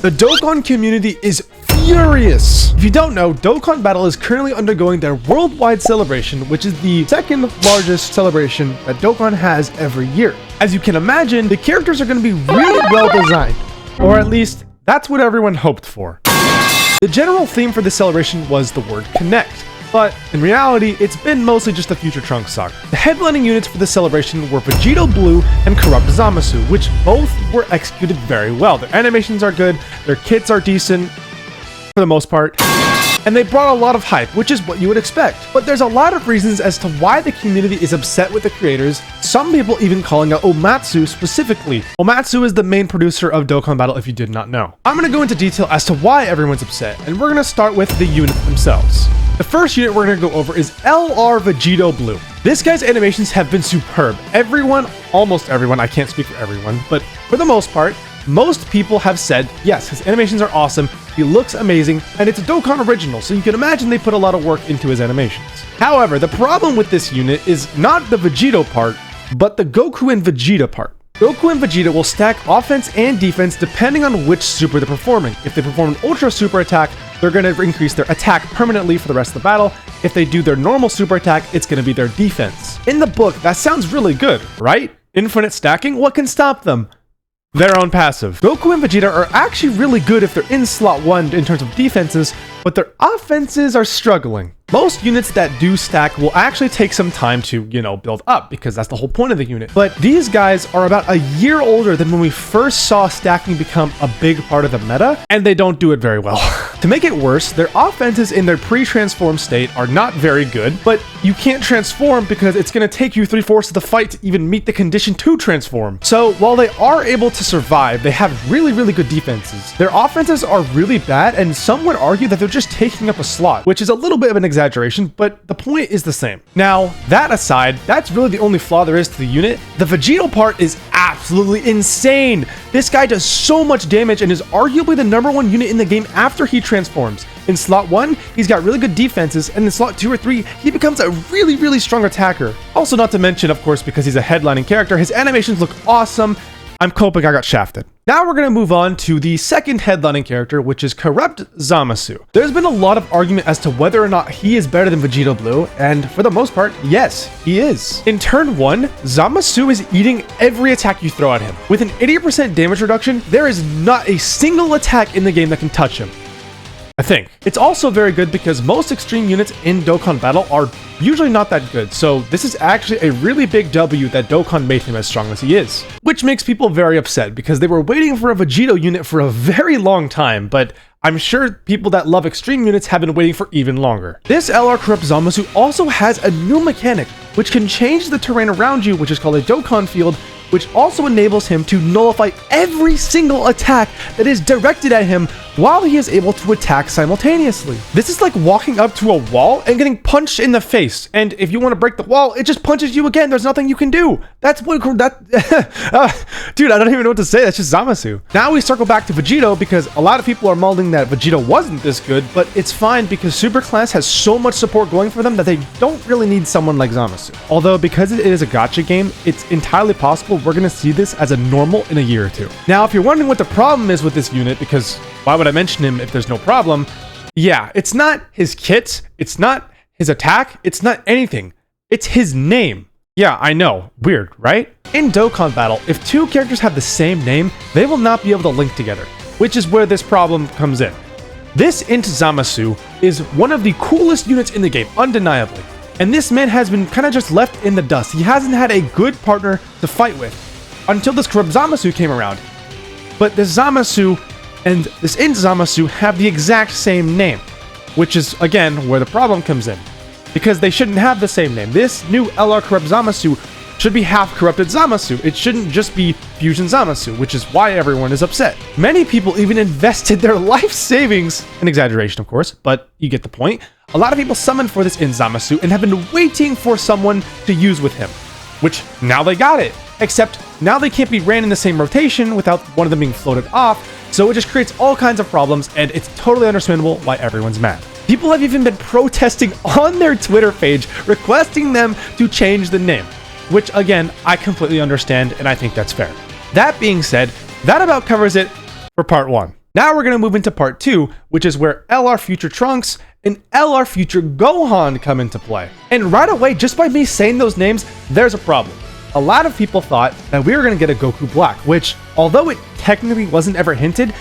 The Dokkan community is furious. If you don't know, Dokkan Battle is currently undergoing their worldwide celebration, which is the second largest celebration that Dokkan has every year. As you can imagine, the characters are going to be really well designed, or at least that's what everyone hoped for. The general theme for this celebration was the word connect, but in reality, it's been mostly just a future Trunks saga. The headlining units for the celebration were Vegito Blue and Corrupt Zamasu, which both were executed very well. Their animations are good, their kits are decent, for the most part, and they brought a lot of hype, which is what you would expect. But there's a lot of reasons as to why the community is upset with the creators, some people even calling out Zamasu specifically. Zamasu is the main producer of Dokkan Battle, if you did not know. I'm going to go into detail as to why everyone's upset, and we're going to start with the units themselves. The first unit we're going to go over is LR Vegito Blue. This guy's animations have been superb. Everyone, almost everyone, I can't speak for everyone, but for the most part, most people have said, yes, his animations are awesome, he looks amazing, and it's a Dokkan original, so you can imagine they put a lot of work into his animations. However, the problem with this unit is not the Vegito part, but the Goku and Vegeta part. Goku and Vegeta will stack offense and defense depending on which super they're performing. If they perform an ultra super attack, they're going to increase their attack permanently for the rest of the battle. If they do their normal super attack, it's going to be their defense. In the book, that sounds really good, right? Infinite stacking? What can stop them? Their own passive. Goku and Vegeta are actually really good if they're in slot 1 in terms of defenses, but their offenses are struggling. Most units that do stack will actually take some time to, build up, because that's the whole point of the unit. But these guys are about a year older than when we first saw stacking become a big part of the meta, and they don't do it very well. To make it worse, their offenses in their pre-transform state are not very good, but you can't transform because it's going to take you 3/4 of the fight to even meet the condition to transform. So while they are able to survive, they have really, really good defenses. Their offenses are really bad, and some would argue that they're just taking up a slot, which is a little bit of an exaggeration, but the point is the same. Now, that aside, that's really the only flaw there is to the unit. The Vegito part is absolutely insane. This guy does so much damage and is arguably the #1 unit in the game after he transforms. In slot 1, he's got really good defenses, and in slot 2 or 3, he becomes a really, really strong attacker. Also, not to mention, of course, because he's a headlining character, his animations look awesome. I'm coping I got shafted. Now we're going to move on to the second headlining character, which is Corrupt Zamasu. There's been a lot of argument as to whether or not he is better than Vegito Blue, and for the most part, yes, he is. In turn 1, Zamasu is eating every attack you throw at him. With an 80% damage reduction, there is not a single attack in the game that can touch him. I think. It's also very good because most extreme units in Dokkan Battle are usually not that good, so this is actually a really big W that Dokkan made him as strong as he is. Which makes people very upset because they were waiting for a Vegito unit for a very long time, but I'm sure people that love extreme units have been waiting for even longer. This LR Corrupt Zamasu also has a new mechanic, which can change the terrain around you, which is called a Dokkan Field, which also enables him to nullify every single attack that is directed at him while he is able to attack simultaneously. This is like walking up to a wall and getting punched in the face, and if you want to break the wall, it just punches you again. There's nothing you can do. That's what dude, I don't even know what to say. That's just Zamasu. Now we circle back to Vegito because a lot of people are molding that Vegito wasn't this good, but it's fine because Superclass has so much support going for them that they don't really need someone like Zamasu. Although because it is a gacha game, it's entirely possible we're going to see this as a normal in a year or two. Now, if you're wondering what the problem is with this unit, because why would I mention him if there's no problem? Yeah, it's not his kits, it's not his attack, it's not anything. It's his name. Yeah, I know. Weird, right? In Dokkan Battle, if two characters have the same name, they will not be able to link together, which is where this problem comes in. This Int Zamasu is one of the coolest units in the game, undeniably. And this man has been kind of just left in the dust. He hasn't had a good partner to fight with until this Corrupt Zamasu came around. But this Zamasu and this Int Zamasu have the exact same name, which is, again, where the problem comes in. Because they shouldn't have the same name. This new LR Corrupt Zamasu should be half Corrupted Zamasu. It shouldn't just be Fusion Zamasu, which is why everyone is upset. Many people even invested their life savings, an exaggeration of course, but you get the point. A lot of people summoned for this Int Zamasu and have been waiting for someone to use with him, which now they got it. Except now they can't be ran in the same rotation without one of them being floated off, so it just creates all kinds of problems, and it's totally understandable why everyone's mad. People have even been protesting on their Twitter page, requesting them to change the name, which again, I completely understand, and I think that's fair. That being said, that about covers it for part 1. Now we're going to move into part 2, which is where LR Future Trunks and LR Future Gohan come into play. And right away, just by me saying those names, there's a problem. A lot of people thought that we were going to get a Goku Black, which, although it technically wasn't ever hinted,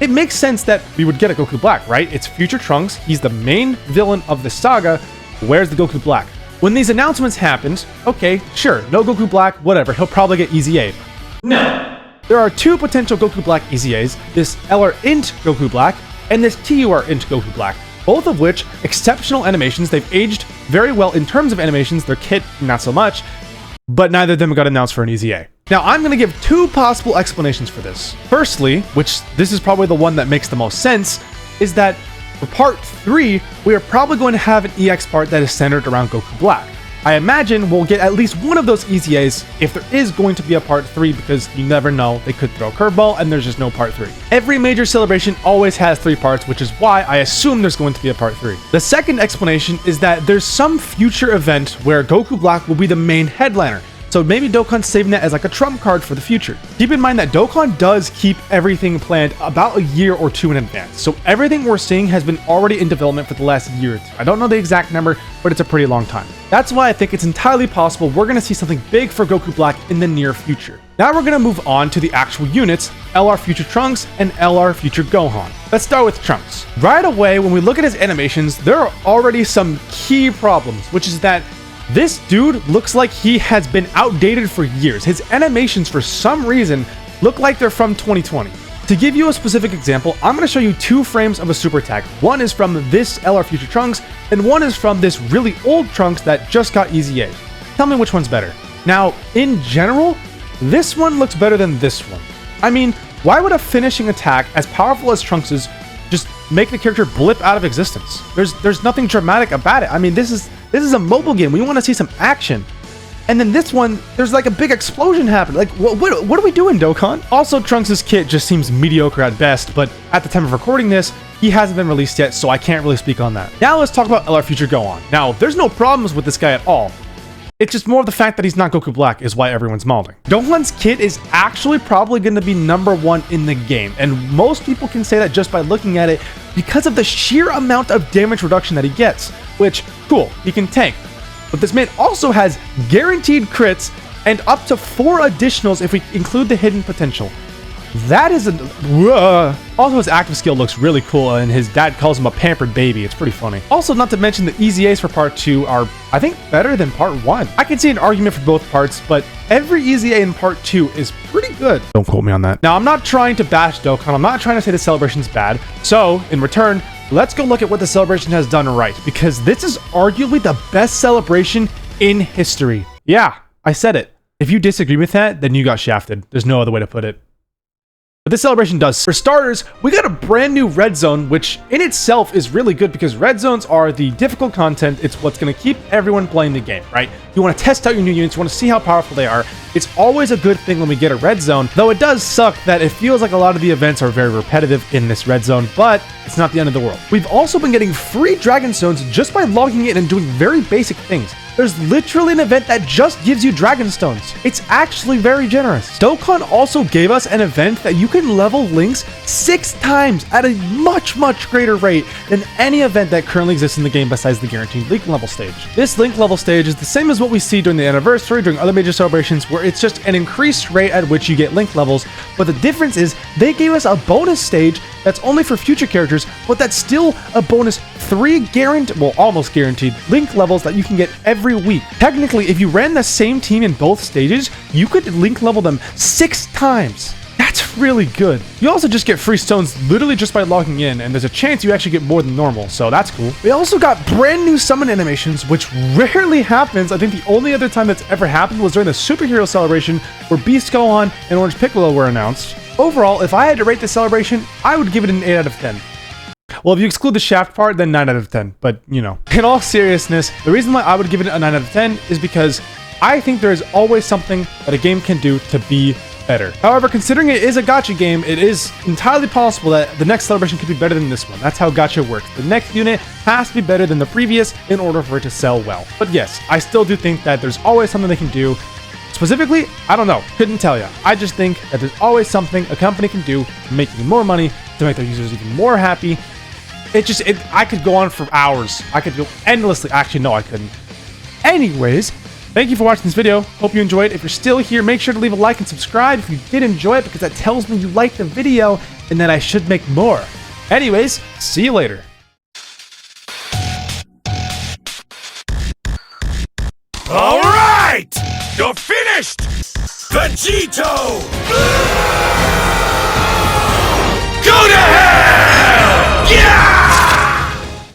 it makes sense that we would get a Goku Black, right? It's Future Trunks, he's the main villain of the saga. Where's the Goku Black? When these announcements happened, okay, sure, no Goku Black, whatever, he'll probably get EZA. No! There are 2 potential Goku Black EZAs, this LR Int Goku Black and this TUR Int Goku Black, both of which exceptional animations. They've aged very well in terms of animations, their kit not so much, but neither of them got announced for an EZA. Now I'm going to give 2 possible explanations for this. Firstly, which this is probably the one that makes the most sense, is that for part 3, we are probably going to have an EX part that is centered around Goku Black. I imagine we'll get at least one of those EZAs if there is going to be a part 3, because you never know, they could throw a curveball and there's just no part 3. Every major celebration always has 3 parts, which is why I assume there's going to be a part 3. The second explanation is that there's some future event where Goku Black will be the main headliner. So maybe Dokkan's saving that as like a trump card for the future. Keep in mind that Dokkan does keep everything planned about a year or 2 in advance. So everything we're seeing has been already in development for the last year or 2. I don't know the exact number, but it's a pretty long time. That's why I think it's entirely possible we're going to see something big for Goku Black in the near future. Now we're going to move on to the actual units, LR Future Trunks and LR Future Gohan. Let's start with Trunks. Right away, when we look at his animations, there are already some key problems, which is that this dude looks like he has been outdated for years. His animations, for some reason, look like they're from 2020. To give you a specific example, I'm going to show you 2 frames of a super attack. One is from this LR Future Trunks, and one is from this really old Trunks that just got EZA. Tell me which one's better. Now, in general, this one looks better than this one. I mean, why would a finishing attack as powerful as Trunks's just make the character blip out of existence? There's nothing dramatic about it. I mean, this is a mobile game. We want to see some action. And then this one, there's like a big explosion happening. Like, what are we doing, Dokkan? Also, Trunks' kit just seems mediocre at best, but at the time of recording this, he hasn't been released yet, so I can't really speak on that. Now let's talk about LR Future Gohan. Now, there's no problems with this guy at all. It's just more of the fact that he's not Goku Black is why everyone's mauling. Gohan's kit is actually probably going to be #1 in the game, and most people can say that just by looking at it because of the sheer amount of damage reduction that he gets, which, cool, he can tank. But this man also has guaranteed crits and up to 4 additionals if we include the hidden potential. That is also his active skill looks really cool, and his dad calls him a pampered baby. It's pretty funny. Also, not to mention the EZAs for part 2 are, I think, better than part 1. I can see an argument for both parts, but every EZA in part 2 is pretty good. Don't quote me on that. Now, I'm not trying to bash Dokkan. I'm not trying to say the celebration's bad. So, in return, let's go look at what the celebration has done right, because this is arguably the best celebration in history. Yeah, I said it. If you disagree with that, then you got shafted. There's no other way to put it. But this celebration does. For starters, we got a brand new red zone, which in itself is really good because red zones are the difficult content. It's what's going to keep everyone playing the game, right? You want to test out your new units, you want to see how powerful they are. It's always a good thing when we get a red zone, though it does suck that it feels like a lot of the events are very repetitive in this red zone, but it's not the end of the world. We've also been getting free Dragon Stones just by logging in and doing very basic things. There's literally an event that just gives you Dragon Stones. It's actually very generous. Dokkan also gave us an event that you can level links 6 times at a much greater rate than any event that currently exists in the game besides the guaranteed link level stage. This link level stage is the same as what we see during the anniversary, during other major celebrations, where it's just an increased rate at which you get link levels, but the difference is they gave us a bonus stage that's only for future characters, but that's still a bonus 3 guaranteed, well, almost guaranteed link levels that you can get every week. Technically, if you ran the same team in both stages, you could link level them 6 times. That's really good. You also just get free stones literally just by logging in, and there's a chance you actually get more than normal, so that's cool. We also got brand new summon animations, which rarely happens. I think the only other time that's ever happened was during the superhero celebration where Beast Gohan and Orange Piccolo were announced. Overall, if I had to rate this celebration, I would give it an 8 out of 10. Well, if you exclude the shaft part, then 9 out of 10, but you know. In all seriousness, the reason why I would give it a 9 out of 10 is because I think there is always something that a game can do to be better. However, considering it is a gacha game, it is entirely possible that the next celebration could be better than this one. That's how gacha works. The next unit has to be better than the previous in order for it to sell well. But yes, I still do think that there's always something they can do, Specifically, I don't know. Couldn't tell you. I just think that there's always something a company can do to make even more money, to make their users even more happy. I could go on for hours. I could go endlessly. Actually, no, I couldn't. Anyways, thank you for watching this video. Hope you enjoyed. If you're still here, make sure to leave a like and subscribe if you did enjoy it, because that tells me you liked the video and that I should make more. Anyways, see you later. All right! You're finished! Vegito! Go to hell! Yeah!